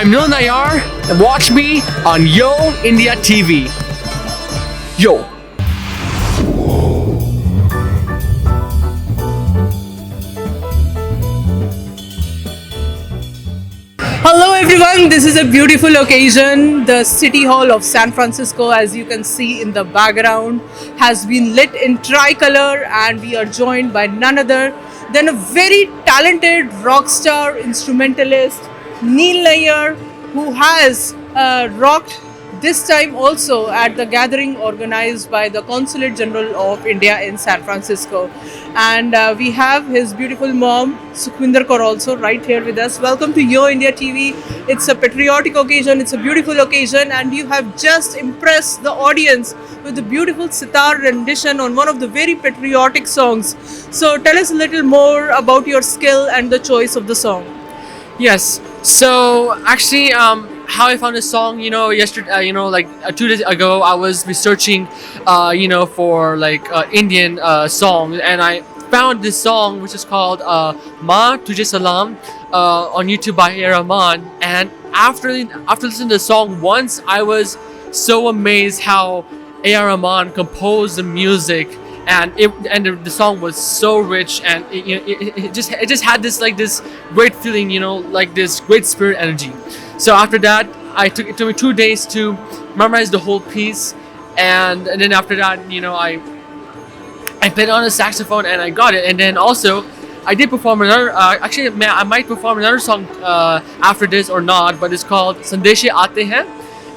I'm Nayyar and watch me on Yo India TV. Yo! Hello everyone, this is a beautiful occasion. The City Hall of San Francisco, as you can see in the background, has been lit in tricolor, and we are joined by none other than a very talented rock star instrumentalist, Nayyar, who has rocked this time also at the gathering organized by the Consulate General of India in San Francisco. And we have his beautiful mom, Sukhwinder Kaur, also right here with us. Welcome to Yo India TV. It's a patriotic occasion, it's a beautiful occasion, and you have just impressed the audience with a beautiful sitar rendition on one of the very patriotic songs. So tell us a little more about your skill and the choice of the song. Yes, so actually, how I found this song, yesterday, 2 days ago, I was researching, for Indian songs, and I found this song which is called Ma Tujhe Salam on YouTube by A.R. Rahman. And after listening to the song once, I was so amazed how A.R. Rahman composed the music, and the song was so rich, and it just had this great feeling, this great spirit energy. So after that, it took me 2 days to memorize the whole piece, and then after that, I played on a saxophone and I got it. And then also, I did perform another. I might perform another song after this or not, but it's called Sandeshe Aate Hain,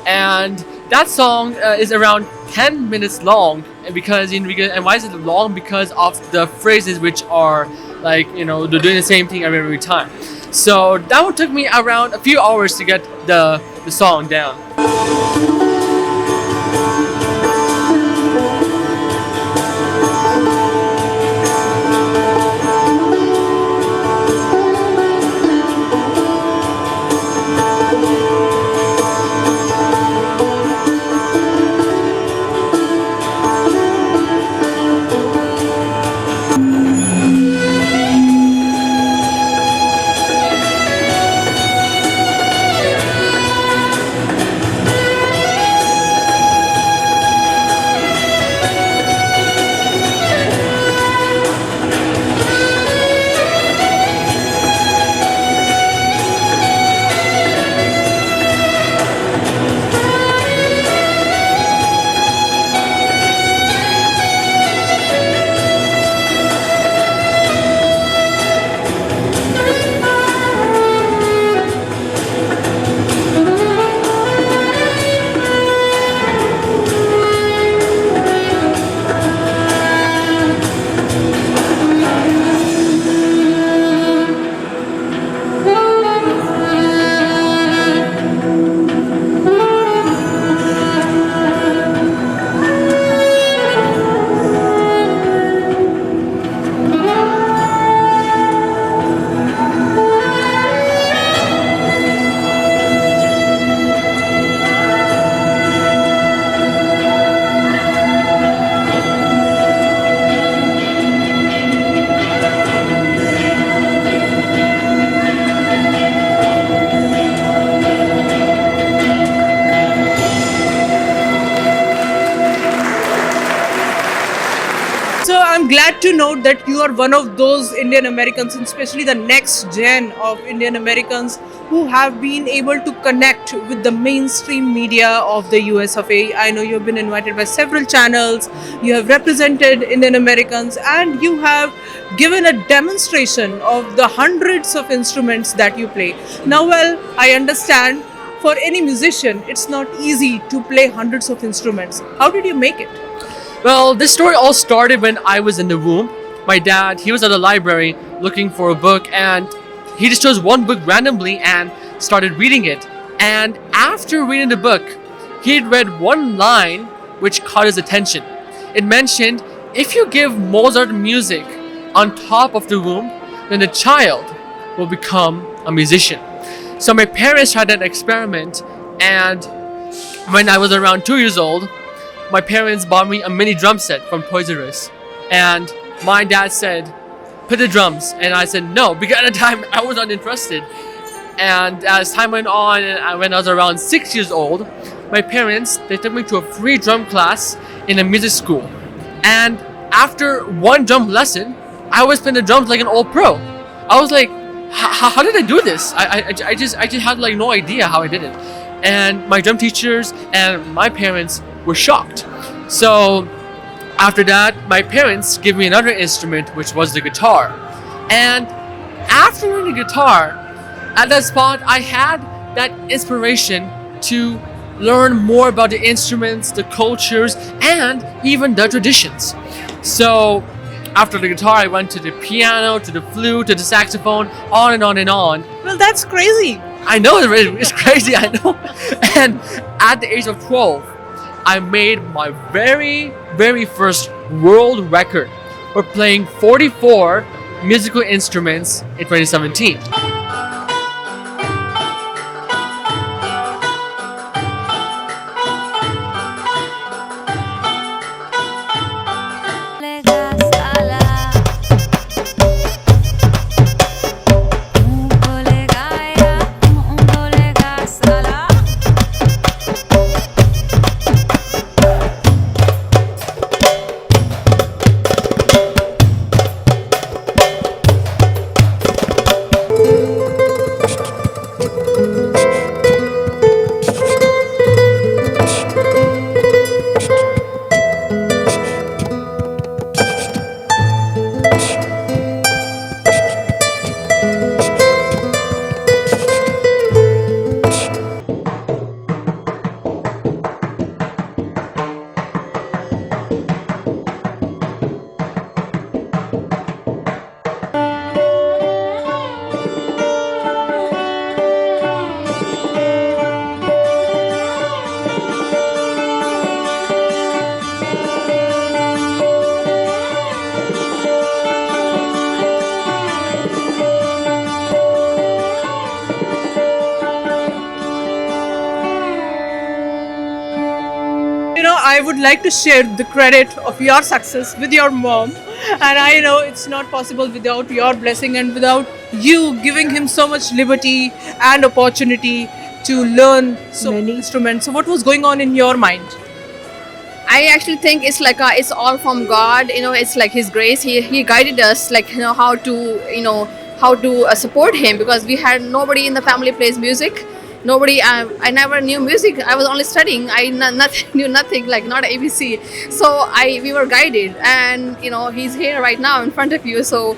and that song is around 10 minutes long. And why is it long? Because of the phrases which are they're doing the same thing every time. So that would took me around a few hours to get the song down. So I'm glad to note that you are one of those Indian Americans, and especially the next gen of Indian Americans, who have been able to connect with the mainstream media of the US of A. I know you've been invited by several channels, you have represented Indian Americans, and you have given a demonstration of the hundreds of instruments that you play. Now, well, I understand for any musician, it's not easy to play hundreds of instruments. How did you make it? Well, this story all started when I was in the womb. My dad, he was at the library looking for a book, and he just chose one book randomly and started reading it. And after reading the book, he had read one line which caught his attention. It mentioned, if you give Mozart music on top of the womb, then the child will become a musician. So my parents tried that experiment, and when I was around 2 years old, my parents bought me a mini drum set from Toys R Us, and my dad said, "Put the drums," and I said no, because at the time I was not interested. And as time went on, and when I was around 6 years old, my parents, they took me to a free drum class in a music school. And after one drum lesson, I was playing the drums like an old pro. I was like, how did I do this? I just had like no idea how I did it. And my drum teachers and my parents were shocked. So after that, my parents gave me another instrument, which was the guitar. And after learning guitar, at that spot, I had that inspiration to learn more about the instruments, the cultures, and even the traditions. So after the guitar, I went to the piano, to the flute, to the saxophone, on and on and on. Well, that's crazy. I know it's crazy, I know. And at the age of 12, I made my very, very first world record for playing 44 musical instruments in 2017. I would like to share the credit of your success with your mom. And I know it's not possible without your blessing and without you giving him so much liberty and opportunity to learn so many instruments. So, what was going on in your mind? I actually think it's like it's all from God. It's like His grace. He guided us, like how to support Him, because we had nobody in the family plays music. Nobody. I never knew music. I was only studying. I knew nothing, like not ABC. So we were guided, and He's here right now in front of you. So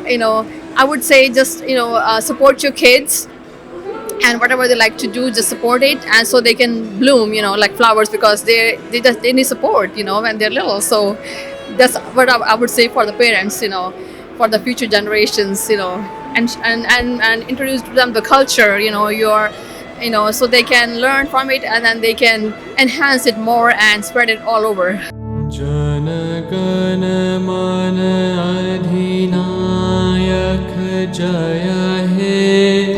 I would say just support your kids. And whatever they like to do, just support it, and so they can bloom, like flowers, because they need support, when they're little. So that's what I would say for the parents, for the future generations, and introduce to them the culture, so they can learn from it, and then they can enhance it more and spread it all over. Jana Gana Mana Adhinayak Jaya He.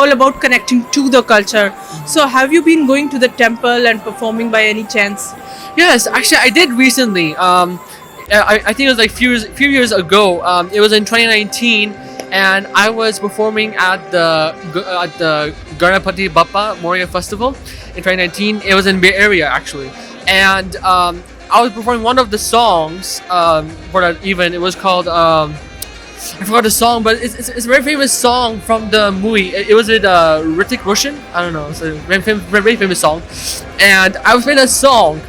all about connecting to the culture. So have you been going to the temple and performing by any chance? Yes, actually, I did recently. I think it was like few years ago. It was in 2019, and I was performing at the Ganapati Bappa Moria Festival in 2019. It was in Bay Area actually, and I was performing one of the songs for that event. It was called I forgot the song, but it's a very famous song from the movie. It was with Hrithik Roshan. I don't know. It's a very famous song, and I was playing that song,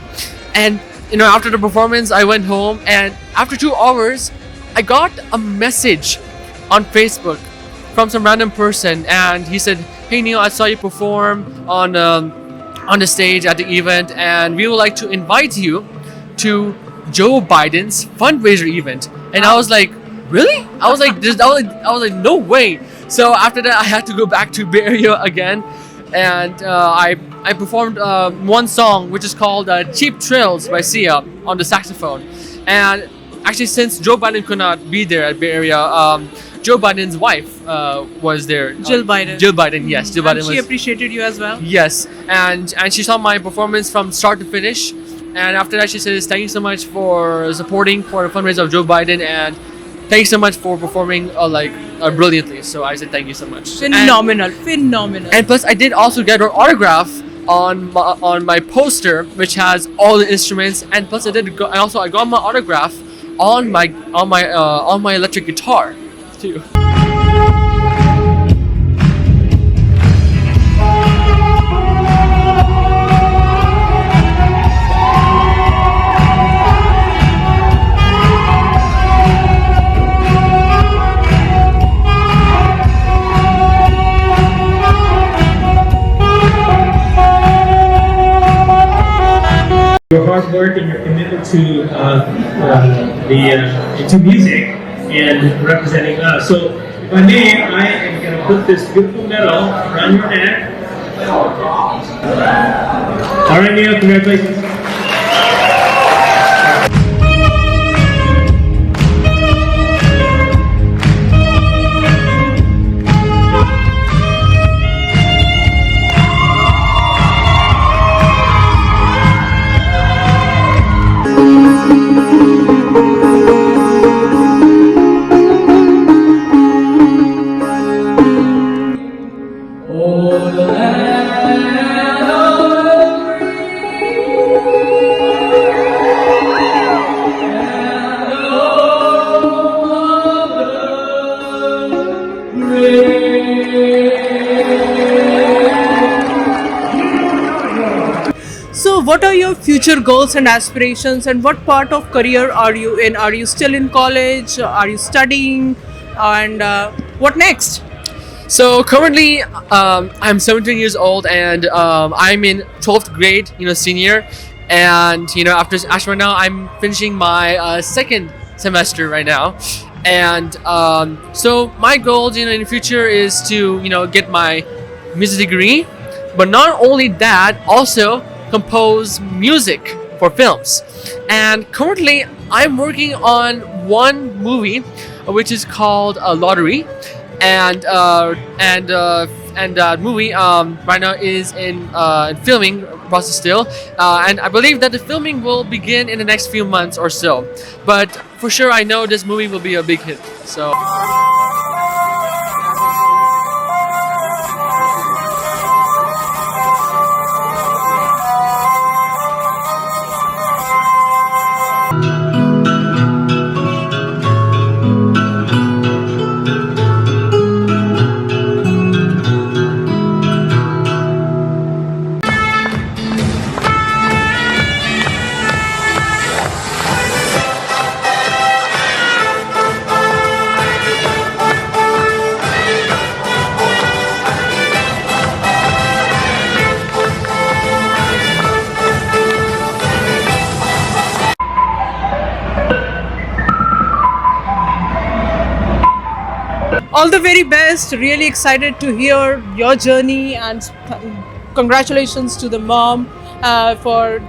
and after the performance, I went home, and after 2 hours, I got a message on Facebook from some random person, and he said, "Hey Neil, I saw you perform on the stage at the event, and we would like to invite you to Joe Biden's fundraiser event." And I was like, "Really?" I was like, I was like, "No way!" So after that, I had to go back to Bay Area again, and I performed one song which is called "Cheap Thrills" by Sia on the saxophone. And actually, since Joe Biden could not be there at Bay Area, Joe Biden's wife was there. Jill Biden. Jill Biden, yes. Jill Biden And she was. appreciated you as well. Yes, and she saw my performance from start to finish, and after that she says, "Thank you so much for supporting for the fundraiser of Joe Biden, and thank you so much for performing brilliantly." So I said, "Thank you so much." Phenomenal. And plus, I did also get her autograph on my poster, which has all the instruments, and plus I got my autograph on my electric guitar too. Your hard work and your commitment to to music and representing us. So, if I may, I am going to put this beautiful medal around your neck. All right, Neil, congratulations. So what are your future goals and aspirations, and what part of career are you in? Are you still in college? Are you studying? And what next? So currently, I'm 17 years old, and I'm in 12th grade, senior. And after right now, I'm finishing my second semester right now. And so my goals, in the future is to get my music degree, but not only that, also compose music for films. And currently, I'm working on one movie, which is called Lottery. And that movie right now is in filming process still, and I believe that the filming will begin in the next few months or so. But for sure, I know this movie will be a big hit. So. All the very best. Really excited to hear your journey, and congratulations to the mom for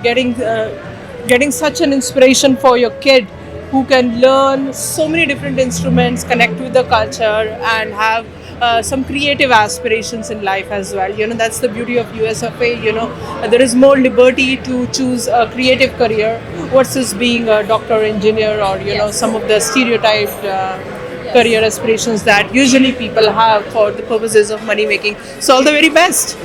getting such an inspiration for your kid, who can learn so many different instruments, connect with the culture, and have some creative aspirations in life as well. That's the beauty of USFA. There is more liberty to choose a creative career versus being a doctor, engineer, or some of the stereotyped career aspirations that usually people have for the purposes of money making. So all the very best.